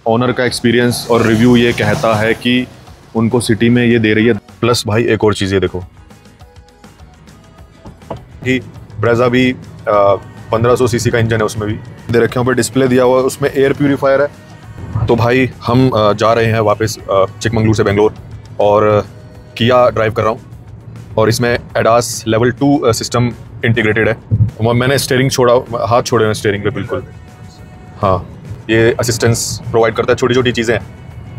Owner का experience और review ये कहता है कि उनको सिटी में ये दे रही है। प्लस भाई एक और चीज़ ये देखो कि ब्रेजा भी 1500 सीसी का इंजन है, उसमें भी दे रखे पे डिस्प्ले दिया हुआ है, उसमें एयर प्यूरीफायर है। तो भाई हम जा रहे हैं वापस चिकमंगलूर से बेंगलोर और किया ड्राइव कर रहा हूँ और इसमें एडास लेवल 2 सिस्टम इंटीग्रेटेड है। मैंने स्टीयरिंग छोड़ा, हाथ छोड़े हुए स्टीयरिंग पे बिल्कुल। हाँ, ये असिस्टेंस प्रोवाइड करता है, छोटी छोटी चीज़ें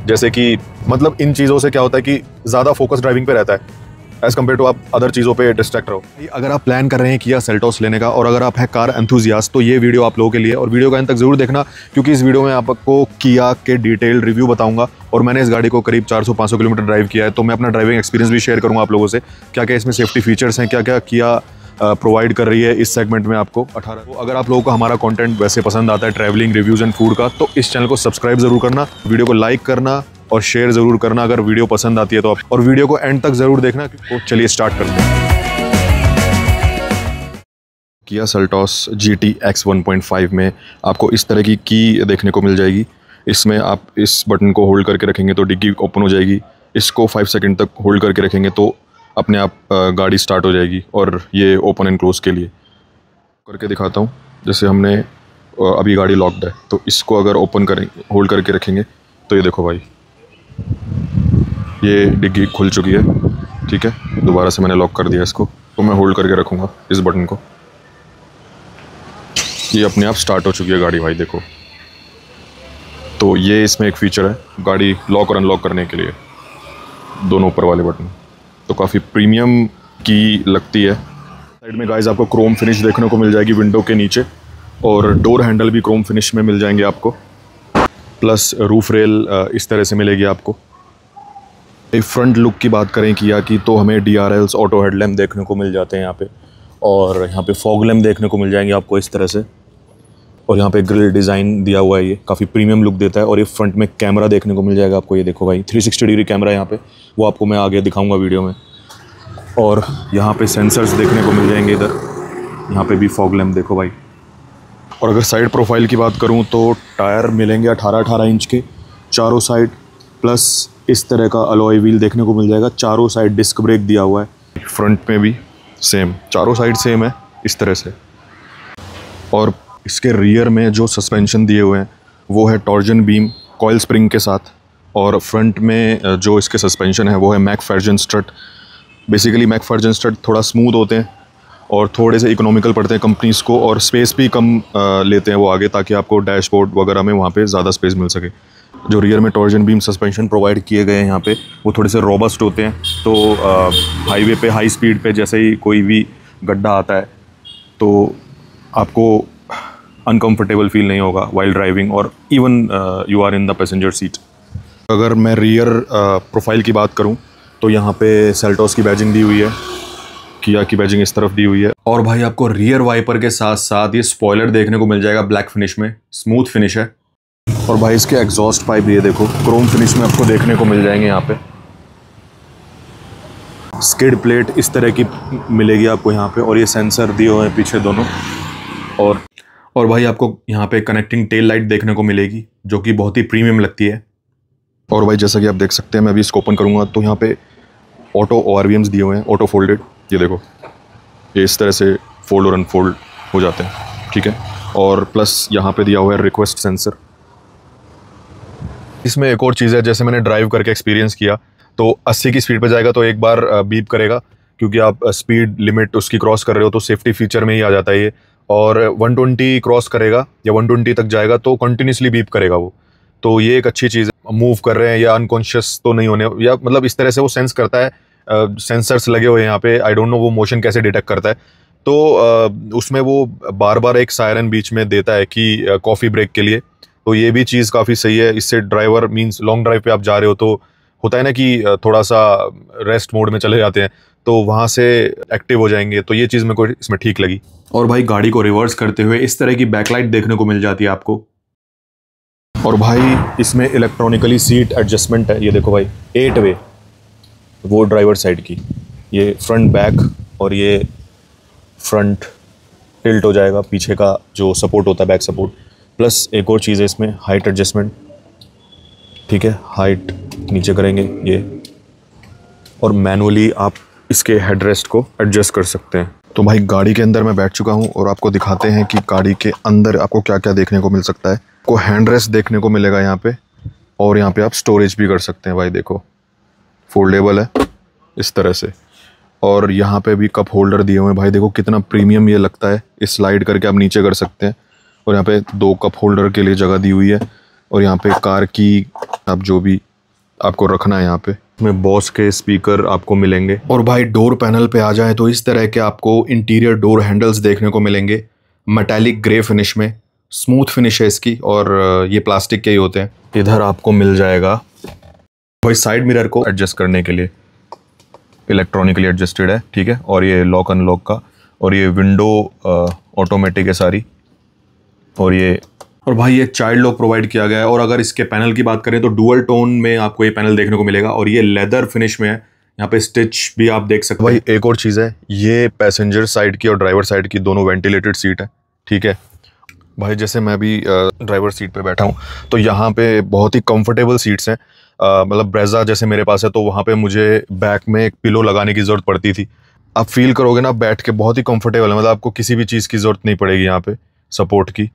जैसे कि मतलब इन चीज़ों से क्या होता है कि ज़्यादा फोकस ड्राइविंग पे रहता है एज़ कम्पेयर टू आप अदर चीज़ों पे डिस्ट्रैक्ट रहो। अगर आप प्लान कर रहे हैं किया सेल्टोस लेने का और अगर आप है कार एंथुजियास्ट तो ये वीडियो आप लोगों के लिए, और वीडियो का अंत तक ज़रूर देखना क्योंकि इस वीडियो में आपको किया के डिटेल रिव्यू बताऊंगा। और मैंने इस गाड़ी को करीब 400-500 किलोमीटर ड्राइव किया है, तो मैं अपना ड्राइविंग एक्सपीरियंस भी शेयर करूँगा आप लोगों से, क्या क्या इसमें सेफ्टी फीचर्स हैं, क्या क्या किया प्रोवाइड कर रही है इस सेगमेंट में आपको 18। तो अगर आप लोगों को हमारा कंटेंट वैसे पसंद आता है ट्रैवलिंग, रिव्यूज़ एंड फूड का, तो इस चैनल को सब्सक्राइब ज़रूर करना, वीडियो को लाइक करना और शेयर ज़रूर करना अगर वीडियो पसंद आती है तो आप, और वीडियो को एंड तक ज़रूर देखना। तो चलिए स्टार्ट करते हैं। किया सेल्टोस GT X 1.5 में आपको इस तरह की देखने को मिल जाएगी। इसमें आप इस बटन को होल्ड करके रखेंगे तो डिग्गी ओपन हो जाएगी, इसको 5 सेकंड तक होल्ड करके रखेंगे तो अपने आप गाड़ी स्टार्ट हो जाएगी। और ये ओपन एंड क्लोज के लिए करके दिखाता हूँ। जैसे हमने अभी गाड़ी लॉक्ड है तो इसको अगर ओपन करें, होल्ड करके रखेंगे तो ये देखो भाई, ये डिग्गी खुल चुकी है। ठीक है, दोबारा से मैंने लॉक कर दिया इसको, तो मैं होल्ड करके रखूँगा इस बटन को, ये अपने आप स्टार्ट हो चुकी है गाड़ी भाई देखो। तो ये इसमें एक फ़ीचर है गाड़ी लॉक और अनलॉक करने के लिए, दोनों ऊपर वाले बटन। तो काफ़ी प्रीमियम की लगती है। साइड में गाइस आपको क्रोम फिनिश देखने को मिल जाएगी विंडो के नीचे, और डोर हैंडल भी क्रोम फिनिश में मिल जाएंगे आपको। प्लस रूफ रेल इस तरह से मिलेगी आपको। एक फ्रंट लुक की बात करें किया की तो हमें DRLs ऑटो हेडलैम्प देखने को मिल जाते हैं यहाँ पे, और यहाँ पे फॉग लैम्प देखने को मिल जाएंगे आपको इस तरह से। और यहाँ पे ग्रिल डिज़ाइन दिया हुआ है, ये काफ़ी प्रीमियम लुक देता है। और ये फ्रंट में कैमरा देखने को मिल जाएगा आपको, ये देखो भाई 360 डिग्री कैमरा यहाँ पे, वो आपको मैं आगे दिखाऊंगा वीडियो में। और यहाँ पे सेंसर्स देखने को मिल जाएंगे इधर, यहाँ पे भी फॉग लैम्प देखो भाई। और अगर साइड प्रोफाइल की बात करूँ तो टायर मिलेंगे 18-18 इंच के चारों साइड, प्लस इस तरह का अलॉय व्हील देखने को मिल जाएगा। चारों साइड डिस्क ब्रेक दिया हुआ है, फ्रंट में भी सेम, चारों साइड सेम है इस तरह से। और इसके रियर में जो सस्पेंशन दिए हुए हैं वो है टॉर्जन बीम कॉइल स्प्रिंग के साथ, और फ्रंट में जो इसके सस्पेंशन है वो है मैकफर्जन स्ट्रट। बेसिकली मैकफर्जन स्ट्रट थोड़ा स्मूथ होते हैं और थोड़े से इकोनॉमिकल पड़ते हैं कंपनीज़ को, और स्पेस भी कम लेते हैं वो आगे, ताकि आपको डैशबोर्ड वगैरह में वहाँ पे ज़्यादा स्पेस मिल सके। जो रियर में टॉर्जन बीम सस्पेंशन प्रोवाइड किए गए हैं यहाँ पे, वो थोड़े से रोबस्ट होते हैं। तो हाईवे पे हाई स्पीड पे जैसे ही कोई भी गड्ढा आता है तो आपको अनकंफर्टेबल फील नहीं होगा वाइल ड्राइविंग, और even you are in the passenger seat. अगर मैं रियर प्रोफाइल की बात करूं तो यहाँ पे सेल्टोस की बैजिंग दी हुई है, किया की बैजिंग इस तरफ दी हुई है। और भाई आपको रियर वाइपर के साथ साथ ये स्पॉयलर देखने को मिल जाएगा ब्लैक फिनिश में, स्मूथ फिनिश है। और भाई इसके एग्जॉस्ट पाइप ये देखो क्रोम फिनिश में आपको देखने को मिल जाएंगे यहाँ पे। स्किड प्लेट इस तरह की मिलेगी आपको यहाँ पे, और ये सेंसर दिए हुए हैं पीछे दोनों। और भाई आपको यहाँ पे कनेक्टिंग टेल लाइट देखने को मिलेगी जो कि बहुत ही प्रीमियम लगती है। और भाई जैसा कि आप देख सकते हैं, मैं अभी इसको ओपन करूँगा तो यहाँ पे ऑटो ORVMs दिए हुए हैं, ऑटो फोल्डेड, ये देखो ये इस तरह से फोल्ड और अनफोल्ड हो जाते हैं। ठीक है, और प्लस यहाँ पे दिया हुआ है रिक्वेस्ट सेंसर। इसमें एक और चीज़ है, जैसे मैंने ड्राइव करके एक्सपीरियंस किया तो 80 की स्पीड पे जाएगा तो एक बार बीप करेगा, क्योंकि आप स्पीड लिमिट उसकी क्रॉस कर रहे हो, तो सेफ्टी फीचर में ही आ जाता है ये। और 120 क्रॉस करेगा या 120 तक जाएगा तो कंटिन्यूसली बीप करेगा वो। तो ये एक अच्छी चीज़ है, मूव कर रहे हैं या अनकॉन्शियस तो नहीं होने, या मतलब इस तरह से वो सेंस करता है। सेंसर्स लगे हुए हैं यहाँ पे, आई डोंट नो वो मोशन कैसे डिटेक्ट करता है। तो उसमें वो बार बार एक सायरन बीच में देता है कि कॉफ़ी ब्रेक के लिए। तो ये भी चीज़ काफ़ी सही है। इससे ड्राइवर मींस लॉन्ग ड्राइव पे आप जा रहे हो तो होता है ना कि थोड़ा सा रेस्ट मोड में चले जाते हैं, तो वहाँ से एक्टिव हो जाएंगे। तो ये चीज़ मेरे को इसमें ठीक लगी। और भाई गाड़ी को रिवर्स करते हुए इस तरह की बैकलाइट देखने को मिल जाती है आपको। और भाई इसमें इलेक्ट्रॉनिकली सीट एडजस्टमेंट है, ये देखो भाई 8 वे, वो ड्राइवर साइड की, ये फ्रंट बैक, और ये फ्रंट टिल्ट हो जाएगा, पीछे का जो सपोर्ट होता है बैक सपोर्ट। प्लस एक और चीज़ है इसमें हाइट एडजस्टमेंट, ठीक है, हाइट नीचे करेंगे ये, और मैनुअली आप इसके हेडरेस्ट को एडजस्ट कर सकते हैं। तो भाई गाड़ी के अंदर मैं बैठ चुका हूँ और आपको दिखाते हैं कि गाड़ी के अंदर आपको क्या क्या देखने को मिल सकता है। आपको हैंड रेस्ट देखने को मिलेगा यहाँ पे, और यहाँ पे आप स्टोरेज भी कर सकते हैं। भाई देखो, फोल्डेबल है इस तरह से, और यहाँ पे भी कप होल्डर दिए हुए हैं। भाई देखो कितना प्रीमियम ये लगता है। इस स्लाइड करके आप नीचे कर सकते हैं, और यहाँ पे 2 कप होल्डर के लिए जगह दी हुई है, और यहाँ पे कार की आप जो भी आपको रखना है यहाँ पे में बॉस के स्पीकर आपको मिलेंगे। और भाई डोर पैनल पे आ जाए तो इस तरह के आपको इंटीरियर डोर हैंडल्स देखने को मिलेंगे, मेटालिक ग्रे फिनिश में, स्मूथ फिनिश है इसकी, और ये प्लास्टिक के ही होते हैं। इधर आपको मिल जाएगा भाई साइड मिरर को एडजस्ट करने के लिए, इलेक्ट्रॉनिकली एडजस्टेड है, ठीक है, और ये लॉक अनलॉक का, और ये विंडो ऑटोमेटिक है सारी, और भाई ये चाइल्ड लॉक प्रोवाइड किया गया है। और अगर इसके पैनल की बात करें तो डुअल टोन में आपको ये पैनल देखने को मिलेगा, और ये लेदर फिनिश में है। यहाँ पे स्टिच भी आप देख सकते हैं। भाई एक और चीज़ है, ये पैसेंजर साइड की और ड्राइवर साइड की दोनों वेंटिलेटेड सीट है, ठीक है। भाई जैसे मैं भी ड्राइवर सीट पे बैठा हूँ, तो यहाँ पे बहुत ही कंफर्टेबल सीट्स हैं। मतलब ब्रेजा जैसे मेरे पास है, तो वहाँ पे मुझे बैक में एक पिलो लगाने की ज़रूरत पड़ती थी। आप फील करोगे ना बैठ के, बहुत ही कंफर्टेबल है। मतलब आपको किसी भी चीज़ की ज़रूरत नहीं पड़ेगी यहाँ पे सपोर्ट की।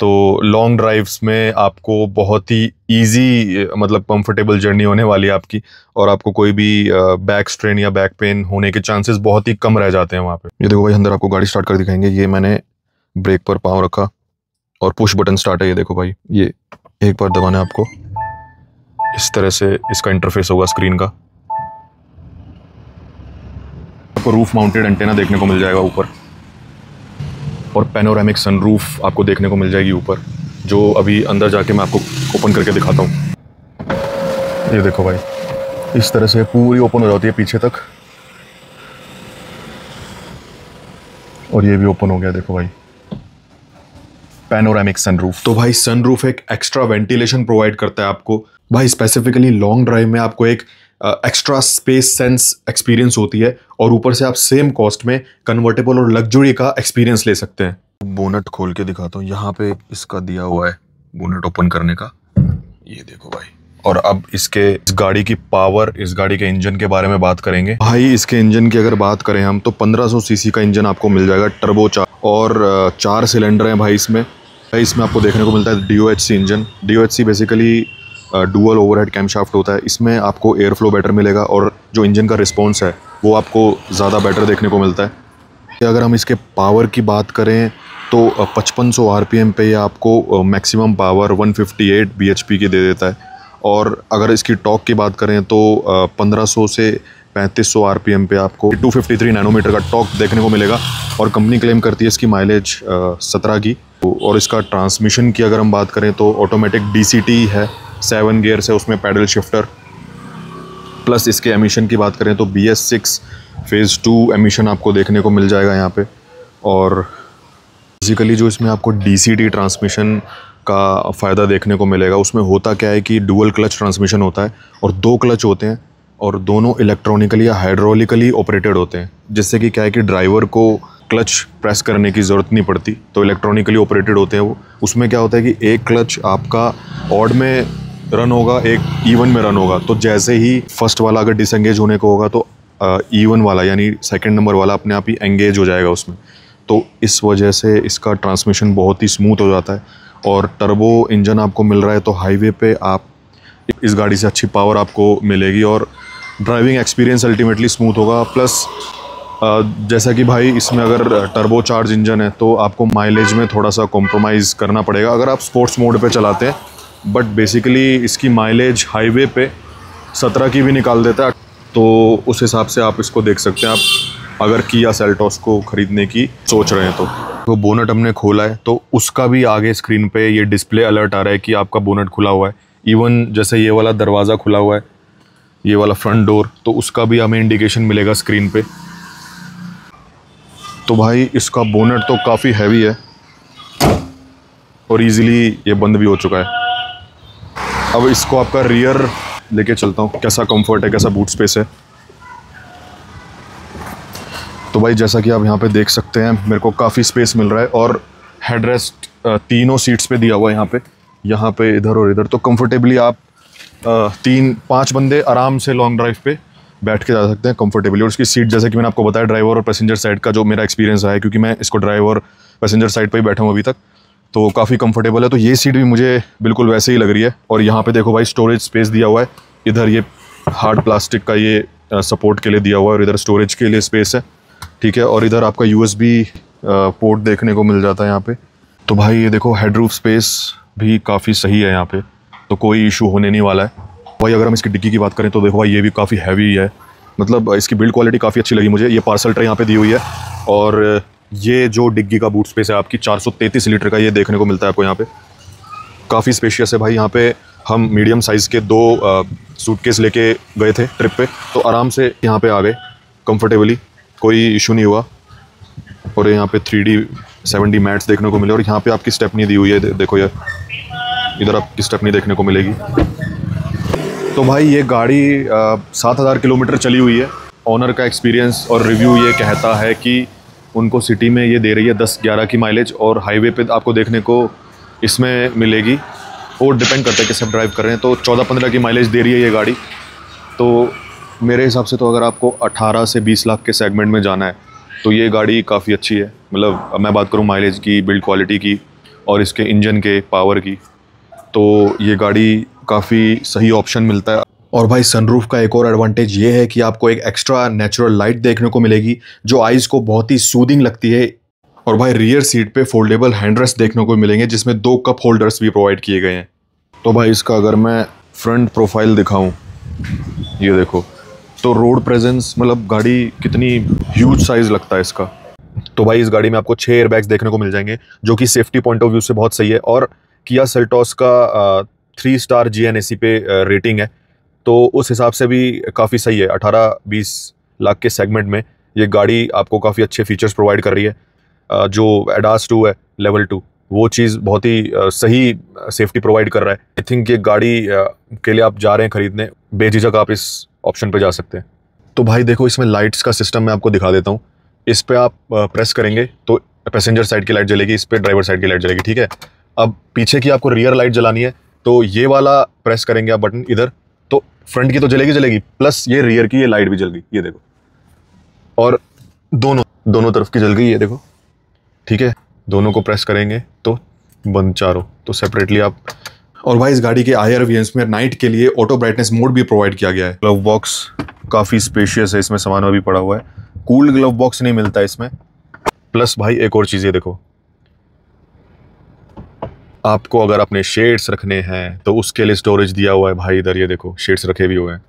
तो लॉन्ग ड्राइव्स में आपको बहुत ही इजी मतलब कंफर्टेबल जर्नी होने वाली है आपकी, और आपको कोई भी बैक स्ट्रेन या बैक पेन होने के चांसेस बहुत ही कम रह जाते हैं वहाँ पे। ये देखो भाई, अंदर आपको गाड़ी स्टार्ट कर दिखाएंगे। ये मैंने ब्रेक पर पाँव रखा और पुश बटन स्टार्ट है। ये देखो भाई, ये एक बार दबाना है आपको, इस तरह से इसका इंटरफेस होगा स्क्रीन का। आपको रूफ माउंटेड एंटेना देखने को मिल जाएगा ऊपर, और पैनोरामिक सनरूफ आपको देखने को मिल जाएगी ऊपर, जो अभी अंदर जाके मैं आपको ओपन करके दिखाता हूँ। ये देखो भाई, इस तरह से पूरी ओपन हो जाती है पीछे तक, और ये भी ओपन हो गया। देखो भाई, पैनोरामिक सनरूफ। तो भाई सनरूफ एक एक्स्ट्रा वेंटिलेशन प्रोवाइड करता है आपको। भाई स्पेसिफिकली लॉन्ग ड्राइव में आपको एक एक्स्ट्रा स्पेस सेंस एक्सपीरियंस होती है, और ऊपर से आप सेम कॉस्ट में कन्वर्टेबल और लग्जरी का एक्सपीरियंस ले सकते हैं। बोनट खोल के दिखाता हूँ, यहाँ पे इसका दिया हुआ है बोनट ओपन करने का। ये देखो भाई, और अब इस गाड़ी की पावर, इस गाड़ी के इंजन के बारे में बात करेंगे। भाई इसके इंजन की अगर बात करें हम, तो 1500 सीसी का इंजन आपको मिल जाएगा, टर्बो और 4 सिलेंडर हैं भाई इसमें। आपको देखने को मिलता है DOHC engine. DOHC basically dual overhead camshaft होता है। इसमें आपको एयर फ्लो बेटर मिलेगा, और जो इंजन का रिस्पॉन्स है वो आपको ज़्यादा बेटर देखने को मिलता है। अगर हम इसके पावर की बात करें तो 5500 RPM पे ये आपको मैक्सिमम पावर 158 bhp की दे देता है। और अगर इसकी टॉर्क की बात करें तो 1500 से 3500 RPM पे आपको 253 नैनोमीटर का टॉर्क देखने को मिलेगा, और कंपनी क्लेम करती है इसकी माइलेज 17 की। और इसका ट्रांसमिशन की अगर हम बात करें तो ऑटोमेटिक DCT है, 7 गियर्स है उसमें, पैडल शिफ्टर। प्लस इसके एमिशन की बात करें तो BS6 फेज़ 2 एमिशन आपको देखने को मिल जाएगा यहाँ पे। और बेसिकली जो इसमें आपको DCT ट्रांसमिशन का फ़ायदा देखने को मिलेगा, उसमें होता क्या है कि डुअल क्लच ट्रांसमिशन होता है, और 2 क्लच होते हैं, और दोनों इलेक्ट्रॉनिकली या हाइड्रोलिकली ऑपरेटेड होते हैं। जिससे कि क्या है कि ड्राइवर को क्लच प्रेस करने की ज़रूरत नहीं पड़ती, तो इलेक्ट्रॉनिकली ऑपरेटेड होते हैं वो। उसमें क्या होता है कि एक क्लच आपका ऑड में रन होगा, एक इवन में रन होगा। तो जैसे ही फर्स्ट वाला अगर डिसएंगेज होने को होगा, तो इवन वाला यानी सेकंड नंबर वाला अपने आप ही एंगेज हो जाएगा उसमें। तो इस वजह से इसका ट्रांसमिशन बहुत ही स्मूथ हो जाता है। और टर्बो इंजन आपको मिल रहा है, तो हाईवे पे आप इस गाड़ी से अच्छी पावर आपको मिलेगी, और ड्राइविंग एक्सपीरियंस अल्टीमेटली स्मूथ होगा। प्लस जैसा कि भाई इसमें अगर टर्बो चार्ज इंजन है, तो आपको माइलेज में थोड़ा सा कॉम्प्रोमाइज़ करना पड़ेगा अगर आप स्पोर्ट्स मोड पे चलाते हैं। बट बेसिकली इसकी माइलेज हाईवे पे 17 की भी निकाल देता है। तो उस हिसाब से आप इसको देख सकते हैं, आप अगर किया सेल्टोस को ख़रीदने की सोच रहे हैं तो बोनट हमने खोला है, तो उसका भी आगे स्क्रीन पे ये डिस्प्ले अलर्ट आ रहा है कि आपका बोनट खुला हुआ है। इवन जैसे ये वाला दरवाज़ा खुला हुआ है, ये वाला फ्रंट डोर, तो उसका भी हमें इंडिकेशन मिलेगा स्क्रीन पे। तो भाई इसका बोनट तो काफ़ी हैवी है, और इजीली ये बंद भी हो चुका है। अब इसको आपका रियर लेके चलता हूँ, कैसा कंफर्ट है, कैसा बूट स्पेस है। तो भाई जैसा कि आप यहाँ पे देख सकते हैं, मेरे को काफ़ी स्पेस मिल रहा है, और हेडरेस्ट तीनों सीट्स पे दिया हुआ है यहाँ पे, इधर और इधर। तो कंफर्टेबली आप 3-5 बंदे आराम से लॉन्ग ड्राइव पे बैठ के जा सकते हैं कंफर्टेबली। और उसकी सीट जैसे कि मैंने आपको बताया ड्राइवर और पैसेंजर साइड का जो मेरा एक्सपीरियंस रहा है, क्योंकि मैं इसको ड्राइवर और पैसेंजर साइड पे ही बैठा हूँ अभी तक, तो काफ़ी कंफर्टेबल है। तो ये सीट भी मुझे बिल्कुल वैसे ही लग रही है। और यहाँ पे देखो भाई स्टोरेज स्पेस दिया हुआ है, इधर ये हार्ड प्लास्टिक का ये सपोर्ट के लिए दिया हुआ है और इधर स्टोरेज के लिए स्पेस है, ठीक है। और इधर आपका USB पोर्ट देखने को मिल जाता है यहाँ पे। तो भाई ये देखो हेडरूफ स्पेस भी काफ़ी सही है यहाँ पे, तो कोई इशू होने नहीं वाला है। भाई अगर हम इसकी डिग्गी की बात करें तो देखो भाई ये भी काफ़ी हैवी है, मतलब इसकी बिल्ड क्वालिटी काफ़ी अच्छी लगी मुझे। ये पार्सल ट्रे यहाँ पे दी हुई है और ये जो डिग्गी का बूट स्पेस है आपकी 433 लीटर का ये देखने को मिलता है आपको यहाँ पे, काफ़ी स्पेशियस है भाई। यहाँ पे हम मीडियम साइज़ के 2 सूटकेस लेके गए थे ट्रिप पे, तो आराम से यहाँ पे आ गए कंफर्टेबली, कोई इशू नहीं हुआ। और यहाँ पे 3D 7D मैट्स देखने को मिले और यहाँ पे आपकी स्टेपनी दी हुई है, देखो यार इधर आपकी स्टेपनी देखने को मिलेगी। तो भाई ये गाड़ी 7000 किलोमीटर चली हुई है। ऑनर का एक्सपीरियंस और रिव्यू ये कहता है कि उनको सिटी में ये दे रही है 10-11 की माइलेज और हाईवे पे आपको देखने को इसमें मिलेगी, और डिपेंड करता है कि सब ड्राइव कर रहे हैं, तो 14-15 की माइलेज दे रही है ये गाड़ी। तो मेरे हिसाब से तो अगर आपको 18 से 20 लाख के सेगमेंट में जाना है तो ये गाड़ी काफ़ी अच्छी है। मतलब मैं बात करूँ माइलेज की, बिल्ड क्वालिटी की और इसके इंजन के पावर की, तो ये गाड़ी काफ़ी सही ऑप्शन मिलता है। और भाई सनरूफ का एक और एडवांटेज ये है कि आपको एक एक्स्ट्रा नेचुरल लाइट देखने को मिलेगी जो आइज़ को बहुत ही सूदिंग लगती है। और भाई रियर सीट पे फोल्डेबल हैंडरेस्ट देखने को मिलेंगे जिसमें 2 कप होल्डर्स भी प्रोवाइड किए गए हैं। तो भाई इसका अगर मैं फ्रंट प्रोफाइल दिखाऊं, ये देखो, तो रोड प्रेजेंस मतलब गाड़ी कितनी ह्यूज साइज़ लगता है इसका। तो भाई इस गाड़ी में आपको 6 एयरबैग्स देखने को मिल जाएंगे जो कि सेफ्टी पॉइंट ऑफ व्यू से बहुत सही है। और किया सेल्टॉस का 3 स्टार GNAC पे रेटिंग है, तो उस हिसाब से भी काफ़ी सही है। 18-20 लाख के सेगमेंट में ये गाड़ी आपको काफ़ी अच्छे फीचर्स प्रोवाइड कर रही है। जो ADAS 2 है लेवल 2, वो चीज़ बहुत ही सही सेफ्टी प्रोवाइड कर रहा है। आई थिंक ये गाड़ी के लिए आप जा रहे हैं खरीदने, बेझिझक आप इस ऑप्शन पे जा सकते हैं। तो भाई देखो इसमें लाइट्स का सिस्टम मैं आपको दिखा देता हूँ। इस पर आप प्रेस करेंगे तो पैसेंजर साइड की लाइट जलेगी, इस पर ड्राइवर साइड की लाइट जलेगी, ठीक है। अब पीछे की आपको रियर लाइट जलानी है तो ये वाला प्रेस करेंगे आप बटन इधर, तो फ्रंट की तो जलेगी प्लस ये रियर की ये लाइट भी जल गई, ये देखो। और दोनों तरफ की जल गई, ये देखो, ठीक है। दोनों को प्रेस करेंगे तो बंद चारों, तो सेपरेटली आप। और भाई इस गाड़ी के IR वेरिएंट्स में नाइट के लिए ऑटो ब्राइटनेस मोड भी प्रोवाइड किया गया है। ग्लव बॉक्स काफ़ी स्पेशियस है, इसमें सामान भी पड़ा हुआ है। कूल्ड ग्लव बॉक्स नहीं मिलता इसमें। प्लस भाई एक और चीज़, ये देखो, आपको अगर अपने शेड्स रखने हैं तो उसके लिए स्टोरेज दिया हुआ है भाई, इधर ये देखो शेड्स रखे भी हुए हैं।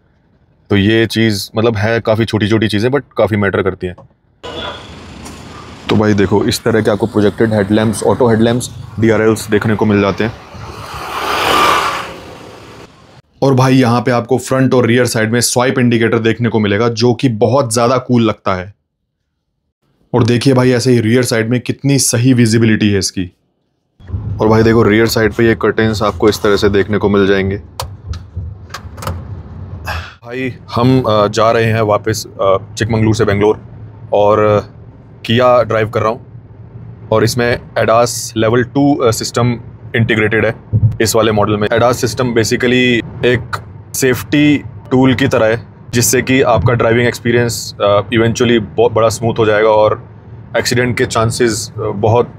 तो ये चीज़ मतलब है काफ़ी छोटी छोटी चीज़ें बट काफ़ी मैटर करती हैं। तो भाई देखो इस तरह के आपको projected headlamps, auto headlamps, DRLs देखने को मिल जाते हैं। और भाई यहाँ पे आपको फ्रंट और रियर साइड में स्वाइप इंडिकेटर देखने को मिलेगा जो कि बहुत ज़्यादा कूल लगता है। और देखिए भाई ऐसे ही रियर साइड में कितनी सही विजिबिलिटी है इसकी। और भाई देखो रियर साइड पे ये कर्टेन्स आपको इस तरह से देखने को मिल जाएंगे। भाई हम जा रहे हैं वापस चिकमंगलुरु से बेंगलोर, और किया ड्राइव कर रहा हूँ और इसमें ADAS लेवल 2 सिस्टम इंटीग्रेटेड है इस वाले मॉडल में। ADAS सिस्टम बेसिकली एक सेफ्टी टूल की तरह है जिससे कि आपका ड्राइविंग एक्सपीरियंस इवेंचुअली बहुत बड़ा स्मूथ हो जाएगा और एक्सीडेंट के चांसेस बहुत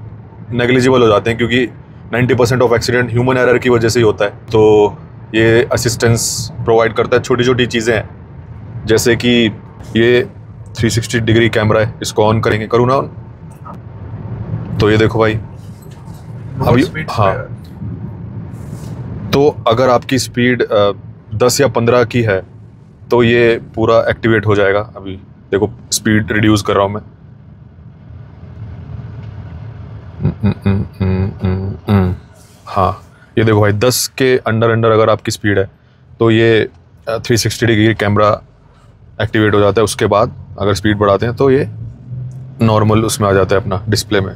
नेग्लिजिबल हो जाते हैं, क्योंकि 90% ऑफ एक्सीडेंट ह्यूमन एरर की वजह से ही होता है। तो ये असिस्टेंस प्रोवाइड करता है। छोटी छोटी चीज़ें हैं जैसे कि ये 360 डिग्री कैमरा है, इसको ऑन करेंगे, करूँ ना ऑन, तो ये देखो भाई अभी, हाँ, तो अगर आपकी स्पीड 10 या 15 की है तो ये पूरा एक्टिवेट हो जाएगा। अभी देखो स्पीड रिड्यूस कर रहा हूँ मैं, हाँ ये देखो भाई 10 के अंडर अगर आपकी स्पीड है तो ये 360 डिग्री कैमरा एक्टिवेट हो जाता है। उसके बाद अगर स्पीड बढ़ाते हैं तो ये नॉर्मल उसमें आ जाता है अपना डिस्प्ले में।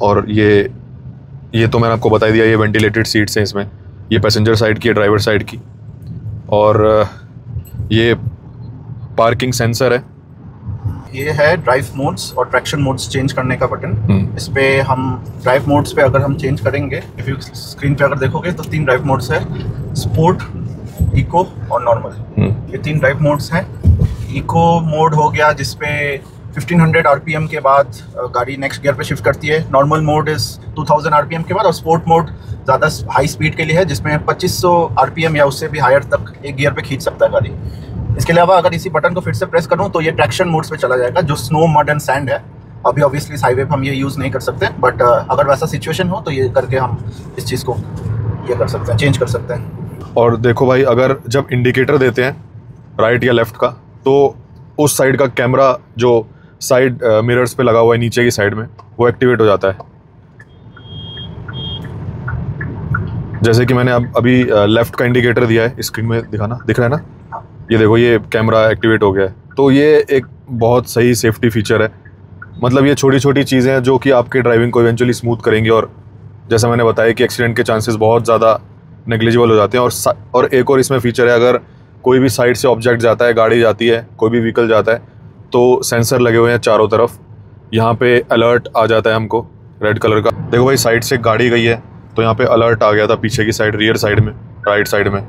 और ये तो मैंने आपको बता दिया, ये वेंटिलेटेड सीट्स हैं इसमें, ये पैसेंजर साइड की है, ड्राइवर साइड की। और ये पार्किंग सेंसर है। ये है ड्राइव मोड्स और ट्रैक्शन मोड्स चेंज करने का बटन। इस पे हम ड्राइव मोड्स पे अगर हम चेंज करेंगे, इफ यू स्क्रीन पे अगर देखोगे तो 3 ड्राइव मोड्स है, स्पोर्ट, इको और नॉर्मल, ये 3 ड्राइव मोड्स हैं। इको मोड हो गया जिसपे 1500 आरपीएम के बाद गाड़ी नेक्स्ट गियर पे शिफ्ट करती है। नॉर्मल मोड इज 2000 आरपीएम के बाद, और स्पोर्ट मोड ज़्यादा हाई स्पीड के लिए है जिसमें 2500 आरपीएम या उससे भी हायर तक एक गियर पे खींच सकता है गाड़ी। इसके अलावा अगर इसी बटन को फिर से प्रेस करूँ तो ये ट्रैक्शन मोड्स पे चला जाएगा, जो स्नो, मड एंड सैंड है। अभी ऑब्वियसली हाईवे पे हम ये यूज़ नहीं कर सकते, बट अगर वैसा सिचुएशन हो तो ये करके हम इस चीज़ को ये कर सकते हैं, चेंज कर सकते हैं। और देखो भाई, अगर जब इंडिकेटर देते हैं राइट या लेफ्ट का, तो उस साइड का कैमरा जो साइड मिरर्स पे लगा हुआ है नीचे की साइड में, वो एक्टिवेट हो जाता है। जैसे कि मैंने अभी लेफ्ट का इंडिकेटर दिया है, स्क्रीन में दिख रहा है ना, ये देखो ये कैमरा एक्टिवेट हो गया है। तो ये एक बहुत सही सेफ्टी फीचर है। मतलब ये छोटी छोटी चीज़ें हैं जो कि आपके ड्राइविंग को इवेंचुअली स्मूथ करेंगी, और जैसा मैंने बताया कि एक्सीडेंट के चांसेस बहुत ज़्यादा नेग्लिजिबल हो जाते हैं। और एक और इसमें फीचर है, अगर कोई भी साइड से ऑब्जेक्ट जाता है, गाड़ी जाती है, कोई भी व्हीकल जाता है, तो सेंसर लगे हुए हैं चारों तरफ। यहाँ पे अलर्ट आ जाता है हमको रेड कलर का। देखो भाई, साइड से गाड़ी गई है तो यहाँ पे अलर्ट आ गया था पीछे की साइड, रियर साइड में, राइट साइड में।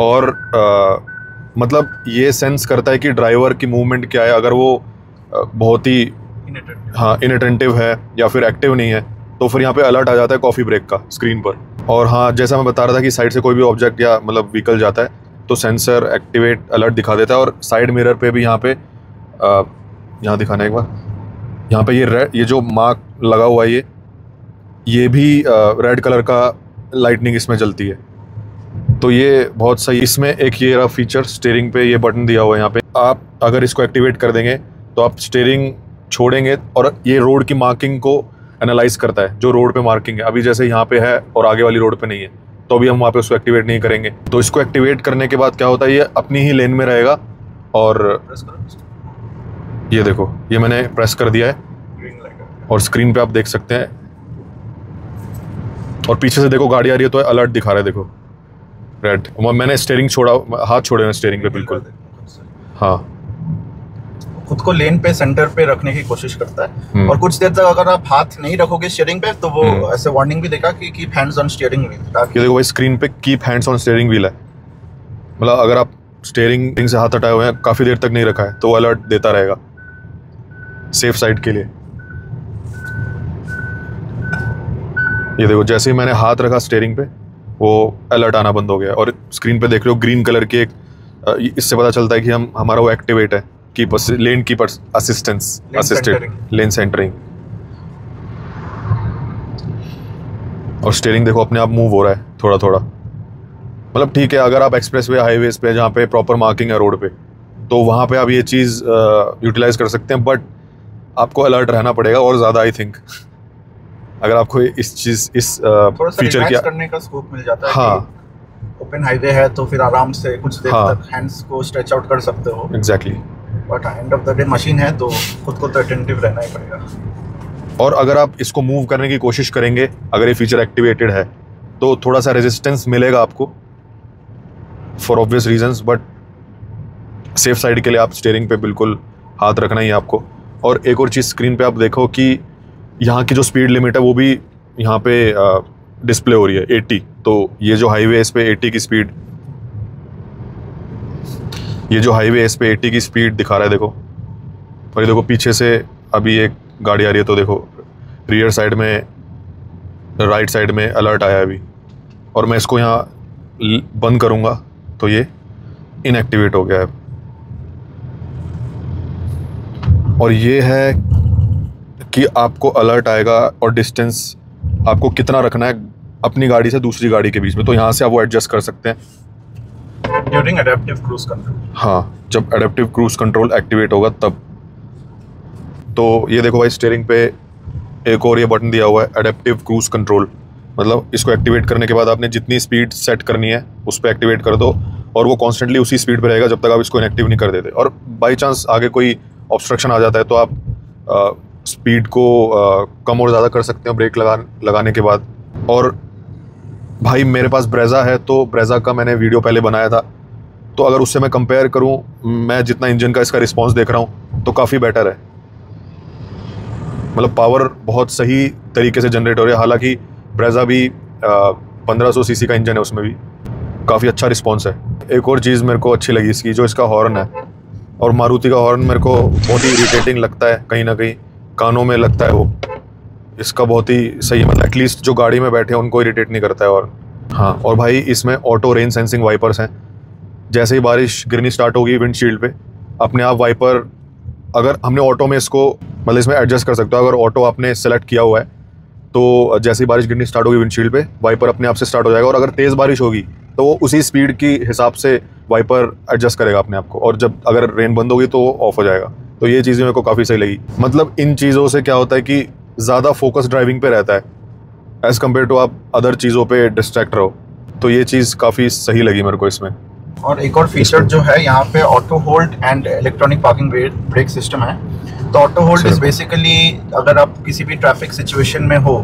और मतलब ये सेंस करता है कि ड्राइवर की मूवमेंट क्या है। अगर वो बहुत ही इनअटेंटिव है या फिर एक्टिव नहीं है, तो फिर यहाँ पे अलर्ट आ जाता है कॉफ़ी ब्रेक का स्क्रीन पर। और हाँ, जैसा मैं बता रहा था कि साइड से कोई भी ऑब्जेक्ट या मतलब व्हीकल जाता है तो सेंसर एक्टिवेट अलर्ट दिखा देता है। और साइड मिरर पे भी यहाँ पे यहाँ दिखाना एक बार, यहाँ पे ये जो मार्क लगा हुआ है, ये भी रेड कलर का लाइटनिंग इसमें जलती है। तो ये बहुत सही। इसमें एक ये रहा फीचर, स्टीयरिंग पे ये बटन दिया हुआ है। यहाँ पे आप अगर इसको एक्टिवेट कर देंगे तो आप स्टीयरिंग छोड़ेंगे और ये रोड की मार्किंग को एनालाइज करता है, जो रोड पे मार्किंग है। अभी जैसे यहाँ पे है और आगे वाली रोड पे नहीं है, तो अभी हम वहाँ पे उसको एक्टिवेट नहीं करेंगे। तो इसको एक्टिवेट करने के बाद क्या होता है, ये अपनी ही लेन में रहेगा। और ये देखो, ये मैंने प्रेस कर दिया है और स्क्रीन पे आप देख सकते हैं। और पीछे से देखो गाड़ी आ रही है तो अलर्ट दिखा रहा है, देखो रेड। मैंने स्टीयरिंग छोड़ा, हाथ छोड़े हैं स्टीयरिंग पे बिल्कुल। हाँ, खुद को लेन पे, सेंटर पे रखने की कोशिश करता है। और कुछ देर तक अगर आप हाथ नहीं रखोगे स्टीयरिंग पे तो वो ऐसे वार्निंग भी देगा कि keep hands on steering wheel. ये देखो भाई, स्क्रीन पे keep hands on steering wheel है। मतलब अगर आप स्टीयरिंग से हाथ हटाए हुए हैं, काफ़ी देर तक नहीं रखा है, तो वो अलर्ट देता रहेगा सेफ साइड के लिए। ये देखो, जैसे ही मैंने हाथ रखा स्टीयरिंग पे, वो अलर्ट आना बंद हो गया। और स्क्रीन पे देख रहे हो ग्रीन कलर के एक, इससे पता चलता है कि हमारा वो एक्टिवेट है, लेन कीपर असिस्टेंस, असिस्टेड लेन सेंटरिंग। और स्टीयरिंग देखो अपने आप मूव हो रहा है थोड़ा थोड़ा। मतलब ठीक है, अगर आप एक्सप्रेसवे, हाईवेज पे जहाँ पे प्रॉपर मार्किंग है रोड पे, तो वहाँ पे आप ये चीज़ यूटिलाइज कर सकते हैं। बट आपको अलर्ट रहना पड़ेगा और ज़्यादा, आई थिंक, अगर आपको इस फीचर की करने का स्कोप मिल जाता है। हाँ, ओपन हाईवे है तो फिर आराम से कुछ देर तक हैंड्स को स्ट्रेच आउट कर सकते हो। Exactly. But end of the day machine है तो खुद को तो अटेंटिव रहना ही पड़ेगा। और अगर आप इसको मूव करने की कोशिश करेंगे, अगर ये फीचर एक्टिवेटेड है, तो थोड़ा सा रेजिस्टेंस मिलेगा आपको for obvious reasons. But safe side के लिए आप स्टीयरिंग पे बिल्कुल हाथ रखना ही है आपको। और एक और चीज़, स्क्रीन पे आप देखो कि यहाँ की जो स्पीड लिमिट है वो भी यहाँ पे डिस्प्ले हो रही है 80। तो ये जो हाईवे इस पे 80 की स्पीड, ये जो हाईवे इस पे 80 की स्पीड दिखा रहा है, देखो। और ये देखो पीछे से अभी एक गाड़ी आ रही है, तो देखो रियर साइड में, राइट साइड में अलर्ट आया है अभी। और मैं इसको यहाँ बंद करूँगा तो ये इनएक्टिवेट हो गया है। और ये है कि आपको अलर्ट आएगा और डिस्टेंस आपको कितना रखना है अपनी गाड़ी से दूसरी गाड़ी के बीच में, तो यहाँ से आप वो एडजस्ट कर सकते हैं ड्यूरिंग एडेप्टिव क्रूज कंट्रोल। हाँ, जब एडेप्टिव क्रूज कंट्रोल एक्टिवेट होगा तब। तो ये देखो भाई, स्टीयरिंग पे एक और ये बटन दिया हुआ है, एडेप्टिव क्रूज कंट्रोल। मतलब इसको एक्टिवेट करने के बाद आपने जितनी स्पीड सेट करनी है उस पर एक्टिवेट कर दो, और वो कॉन्स्टेंटली उसी स्पीड पर रहेगा जब तक आप इसको इनएक्टिव नहीं कर देते। और बाई चांस आगे कोई ऑब्स्ट्रक्शन आ जाता है तो आप स्पीड को कम और ज़्यादा कर सकते हैं ब्रेक लगाने के बाद। और भाई मेरे पास ब्रेजा है, तो ब्रेजा का मैंने वीडियो पहले बनाया था, तो अगर उससे मैं कंपेयर करूं, मैं जितना इंजन का इसका रिस्पांस देख रहा हूं तो काफ़ी बेटर है। मतलब पावर बहुत सही तरीके से जनरेट हो रही है। हालांकि ब्रेजा भी 1500 सीसी का इंजन है उसमें भी, काफ़ी अच्छा रिस्पॉन्स है। एक और चीज़ मेरे को अच्छी लगी इसकी, जो इसका हॉर्न है, और मारुति का हॉर्न मेरे को बहुत ही इरिटेटिंग लगता है, कहीं ना कहीं कानों में लगता है वो। इसका बहुत ही सही, मतलब एटलीस्ट जो गाड़ी में बैठे हैं उनको इरिटेट नहीं करता है। और हाँ, और भाई इसमें ऑटो रेन सेंसिंग वाइपर्स हैं। जैसे ही बारिश गिरनी स्टार्ट होगी विंडशील्ड पे, अपने आप वाइपर, अगर हमने ऑटो में इसको मतलब इसमें एडजस्ट कर सकते हो। अगर ऑटो आपने सेलेक्ट किया हुआ है तो जैसे ही बारिश गिरनी स्टार्ट होगी विंडशील्ड पे, वाइपर अपने आप से स्टार्ट हो जाएगा। और अगर तेज़ बारिश होगी तो वो उसी स्पीड की हिसाब से वाइपर एडजस्ट करेगा अपने आप को, और जब अगर रेन बंद होगी तो वो ऑफ हो जाएगा। तो ये चीज़ें मेरे को काफ़ी सही लगी। मतलब इन चीज़ों से क्या होता है कि ज़्यादा फोकस ड्राइविंग पे रहता है एज़ कम्पेयर टू आप अदर चीज़ों पे डिस्ट्रैक्ट रहो। तो ये चीज़ काफ़ी सही लगी मेरे को इसमें। और एक और फीचर जो है यहाँ पे auto hold and electronic parking brake system है। तो ऑटो होल्ड इज बेसिकली अगर आप किसी भी ट्रैफिक सिचुएशन में हो,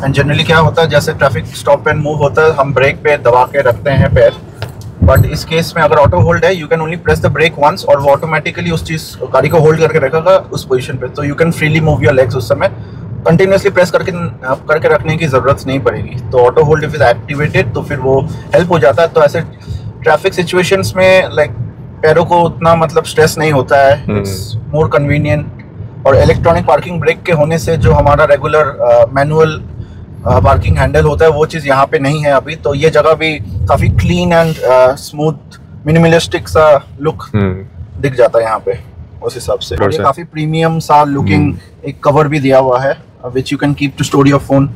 एंड जनरली क्या होता है जैसे ट्रैफिक स्टॉप एंड मूव होता है, हम ब्रेक पे दबा के रखते हैं पैर, बट इस केस में अगर ऑटो होल्ड है, you can only press the brake once और वो ऑटोमेटिकली उस चीज़ गाड़ी को होल्ड करके रखेगा उस पोजीशन पे। तो you can freely move your legs, उस समय कंटिन्यूसली प्रेस करके रखने की ज़रूरत नहीं पड़ेगी। तो auto hold if is activated तो फिर वो हेल्प हो जाता है। तो ऐसे ट्रैफिक सिचुएशंस में लाइक पैरों को उतना मतलब स्ट्रेस नहीं होता है, इट्स मोर कन्वीनियंट। और इलेक्ट्रॉनिक पार्किंग ब्रेक के होने से जो हमारा रेगुलर मैनुअल पार्किंग हैंडल होता है वो चीज़ यहाँ पे नहीं है अभी। तो ये जगह भी काफ़ी क्लीन एंड स्मूथ मिनिमलिस्टिक सा लुक दिख जाता है यहाँ पे उस हिसाब से। और ये काफ़ी प्रीमियम सा लुकिंग एक कवर भी दिया हुआ है which you can keep to store your phone.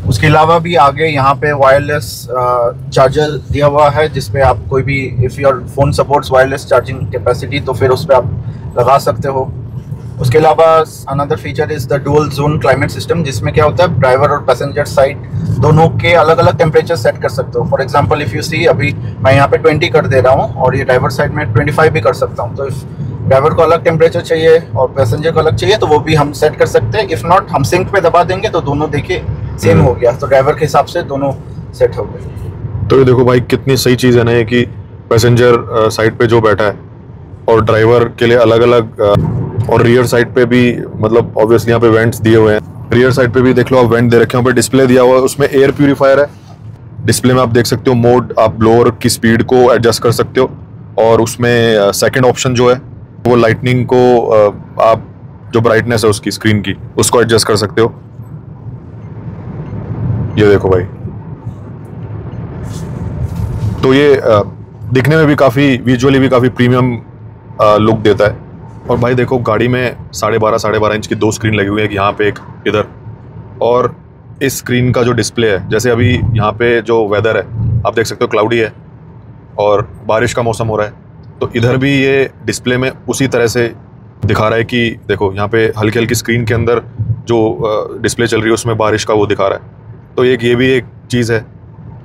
उसके अलावा भी आगे यहाँ पे वायरलेस चार्जर दिया हुआ है, जिसपे आप कोई भी if your phone supports wireless charging capacity तो फिर उस पर आप लगा सकते हो। उसके अलावा another feature is the dual zone climate system, जिसमें क्या होता है ड्राइवर और पैसेंजर साइड दोनों के अलग अलग टेम्परेचर सेट कर सकते हो। For example if you see, अभी मैं यहाँ पे 20 कर दे रहा हूँ और ये ड्राइवर साइड में 25 भी कर सकता हूँ। तो इफ़ ड्राइवर को अलग टेम्परेचर चाहिए और पैसेंजर को अलग चाहिए तो वो भी हम सेट कर सकते हैं। इफ़ नॉट, हम सिंक पे दबा देंगे तो दोनों देखिए सेम हो गया, तो ड्राइवर के हिसाब से दोनों सेट हो गए। तो ये देखो भाई कितनी सही चीज़ है ना ये, कि पैसेंजर साइड पे जो बैठा है और ड्राइवर के लिए अलग अलग, और रियर साइड पे भी, मतलब ऑब्वियसली यहाँ पे वेंट्स दिए हुए हैं। रियर साइड पे भी देख लो आप वेंट दे रखे हैं, पे डिस्प्ले दिया हुआ है, उसमें एयर प्यूरीफायर है। डिस्प्ले में आप देख सकते हो मोड, आप ब्लोअर की स्पीड को एडजस्ट कर सकते हो। और उसमें सेकंड ऑप्शन जो है वो लाइटनिंग को आप जो ब्राइटनेस है उसकी स्क्रीन की उसको एडजस्ट कर सकते हो। ये देखो भाई, तो ये दिखने में भी काफ़ी, विजुअली भी काफ़ी प्रीमियम लुक देता है। और भाई देखो गाड़ी में 12.5 इंच की 2 स्क्रीन लगी हुई है, यहाँ पे एक इधर। और इस स्क्रीन का जो डिस्प्ले है, जैसे अभी यहाँ पे जो वेदर है आप देख सकते हो क्लाउडी है और बारिश का मौसम हो रहा है, तो इधर भी ये डिस्प्ले में उसी तरह से दिखा रहा है कि देखो यहाँ पे हल्की हल्की स्क्रीन के अंदर जो डिस्प्ले चल रही है उसमें बारिश का वो दिखा रहा है। तो ये भी एक चीज़ है,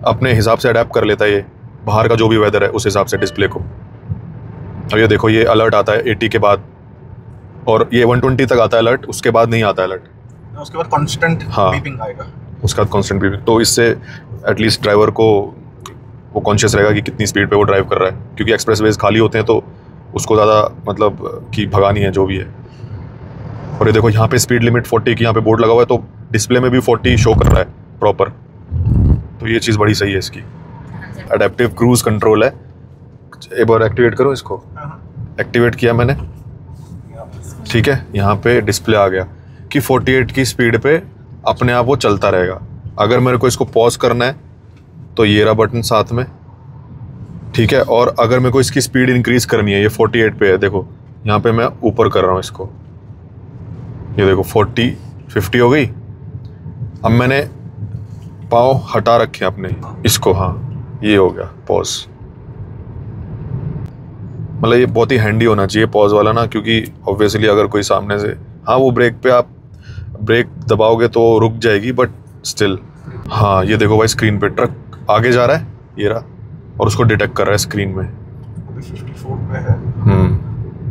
अपने हिसाब से अडेप्ट कर लेता है ये बाहर का जो भी वेदर है उस हिसाब से डिस्प्ले को। अब ये देखो ये अलर्ट आता है 80 के बाद, और ये 120 तक आता है अलर्ट, उसके बाद नहीं आता अलर्ट, उसके बाद कांस्टेंट बीपिंग आएगा। उसके बाद कांस्टेंट बीपिंग, तो इससे एटलीस्ट ड्राइवर को वो कॉन्शियस रहेगा कि कितनी स्पीड पे वो ड्राइव कर रहा है, क्योंकि एक्सप्रेसवेज खाली होते हैं तो उसको ज़्यादा मतलब कि भगानी है जो भी है। और ये देखो यहाँ पे स्पीड लिमिट 40 की यहाँ पे बोर्ड लगा हुआ है, तो डिस्प्ले में भी 40 शो कर रहा है प्रॉपर। तो ये चीज़ बड़ी सही है इसकी। अडेप्टिव क्रूज कंट्रोल है, एक बार एक्टिवेट करो इसको। एक्टिवेट किया मैंने, ठीक है, यहाँ पे डिस्प्ले आ गया कि 48 की स्पीड पे अपने आप वो चलता रहेगा। अगर मेरे को इसको पॉज करना है तो ये रहा बटन साथ में, ठीक है। और अगर मेरे को इसकी स्पीड इंक्रीज करनी है, ये 48 पे है, देखो यहाँ पे मैं ऊपर कर रहा हूँ इसको, ये देखो 50 हो गई। अब मैंने पाँव हटा रखे अपने इसको, हाँ ये हो गया पॉज। मतलब ये बहुत ही हैंडी होना चाहिए पॉज वाला ना, क्योंकि ऑब्वियसली अगर कोई सामने से, हाँ वो ब्रेक पे आप ब्रेक दबाओगे तो रुक जाएगी, बट स्टिल। हाँ ये देखो भाई स्क्रीन पे ट्रक आगे जा रहा है, ये रहा, और उसको डिटेक्ट कर रहा है स्क्रीन में। 54 पे है,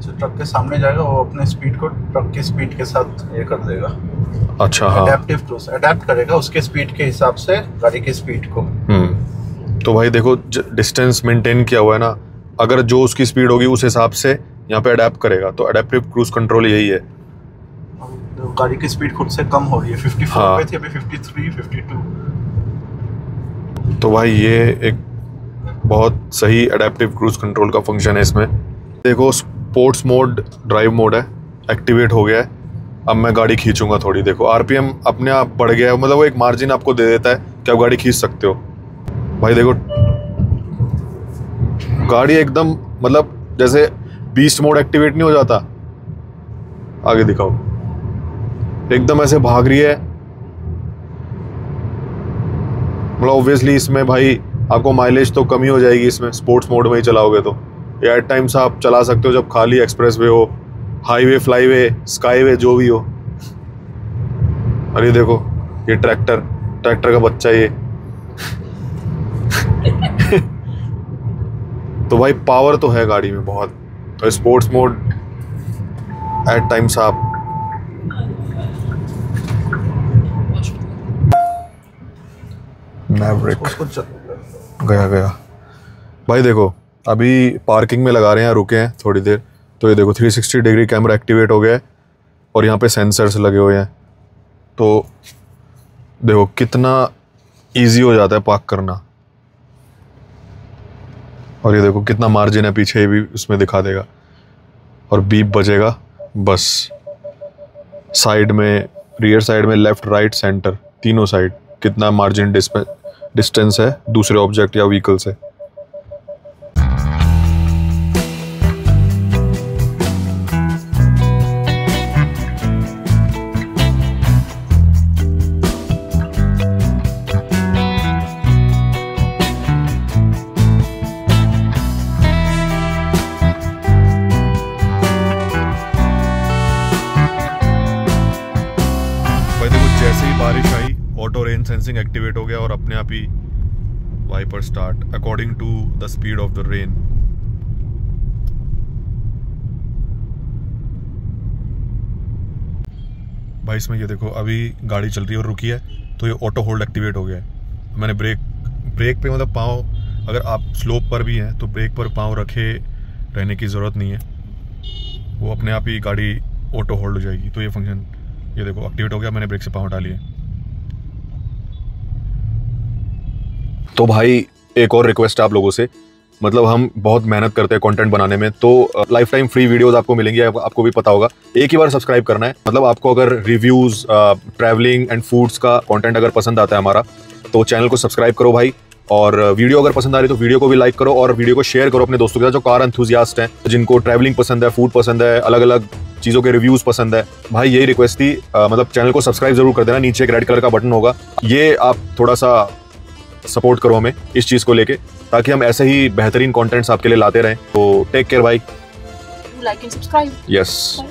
तो ट्रक के सामने जाएगा, वो अपने स्पीड को ट्रक की स्पीड के साथ ये कर देगा। अच्छा, हाँ, अडेप्टिव क्रूज अडेप्ट करेगा उसके स्पीड के हिसाब से गाड़ी की स्पीड को। तो भाई देखो डिस्टेंस मेंटेन किया हुआ है ना, अगर जो उसकी स्पीड होगी उस हिसाब से यहाँ पे अडेप्ट करेगा। तो अडेप्टिव क्रूज कंट्रोल यही है। तो गाड़ी की स्पीड खुद से कम हो रही है, 54 पे थी, अभी 53, 52। तो भाई ये एक बहुत सही एडेप्टिव क्रूज कंट्रोल का फंक्शन है इसमें। देखो स्पोर्ट्स मोड ड्राइव मोड है, एक्टिवेट हो गया है। अब मैं गाड़ी खींचूंगा थोड़ी, देखो आरपीएम अपने आप बढ़ गया है, मतलब वो एक मार्जिन आपको दे देता है कि आप गाड़ी खींच सकते हो। भाई देखो गाड़ी एकदम मतलब जैसे बीस्ट मोड एक्टिवेट नहीं हो जाता, आगे दिखाओ, एकदम ऐसे भाग रही है। मतलब ऑब्वियसली इसमें भाई आपको माइलेज तो कमी हो जाएगी इसमें, स्पोर्ट्स मोड में ही चलाओगे तो। या एट टाइम्स आप चला सकते हो जब खाली एक्सप्रेसवे हो, हाईवे, फ्लाईवे, स्काईवे, जो भी हो। अरे देखो ये ट्रैक्टर का बच्चा ये तो भाई पावर तो है गाड़ी में बहुत। तो स्पोर्ट्स मोड एट टाइम्स आप मैवरिक गया भाई। देखो अभी पार्किंग में लगा रहे हैं, रुके हैं थोड़ी देर, तो ये देखो 360 डिग्री कैमरा एक्टिवेट हो गया है और यहाँ पे सेंसर्स लगे हुए हैं। तो देखो कितना इजी हो जाता है पार्क करना। और ये देखो कितना मार्जिन है पीछे भी उसमें दिखा देगा, और बीप बजेगा बस। साइड में, रियर साइड में, लेफ्ट राइट सेंटर तीनों साइड कितना मार्जिन डिस्टेंस है दूसरे ऑब्जेक्ट या व्हीकल से। जैसे ही बारिश आई ऑटो रेन सेंसिंग एक्टिवेट हो गया और अपने आप ही wiper start according to the speed of the rain. भाई इसमें ये देखो अभी गाड़ी चल रही है और रुकी है तो ये ऑटो होल्ड एक्टिवेट हो गया है। मैंने ब्रेक पे मतलब पाँव, अगर आप स्लोप पर भी हैं तो ब्रेक पर पाँव रखे रहने की ज़रूरत नहीं है, वो अपने आप ही गाड़ी ऑटो होल्ड हो जाएगी। तो ये फंक्शन ये देखो एक्टिवेट हो गया, मैंने ब्रेक से पाँव हटा लिए। तो भाई एक और रिक्वेस्ट है आप लोगों से, मतलब हम बहुत मेहनत करते हैं कंटेंट बनाने में, तो लाइफ टाइम फ्री वीडियोस आपको मिलेंगी, आपको भी पता होगा। एक ही बार सब्सक्राइब करना है। मतलब आपको अगर रिव्यूज, ट्रैवलिंग एंड फूड्स का कंटेंट अगर पसंद आता है हमारा, तो चैनल को सब्सक्राइब करो भाई। और वीडियो अगर पसंद आ रही है तो वीडियो को भी लाइक करो और वीडियो को शेयर करो अपने दोस्तों के साथ जो कार एंथुसियास्ट हैं, जिनको ट्रैवलिंग पसंद है, फूड पसंद है, अलग अलग चीज़ों के रिव्यूज़ पसंद है। भाई यही रिक्वेस्ट थी, मतलब चैनल को सब्सक्राइब जरूर कर देना, नीचे एक रेड कलर का बटन होगा, ये आप थोड़ा सा सपोर्ट करो हमें इस चीज़ को लेके, ताकि हम ऐसे ही बेहतरीन कंटेंट्स आपके लिए लाते रहें। तो टेक केयर भाई, लाइक एंड सब्सक्राइब। यस।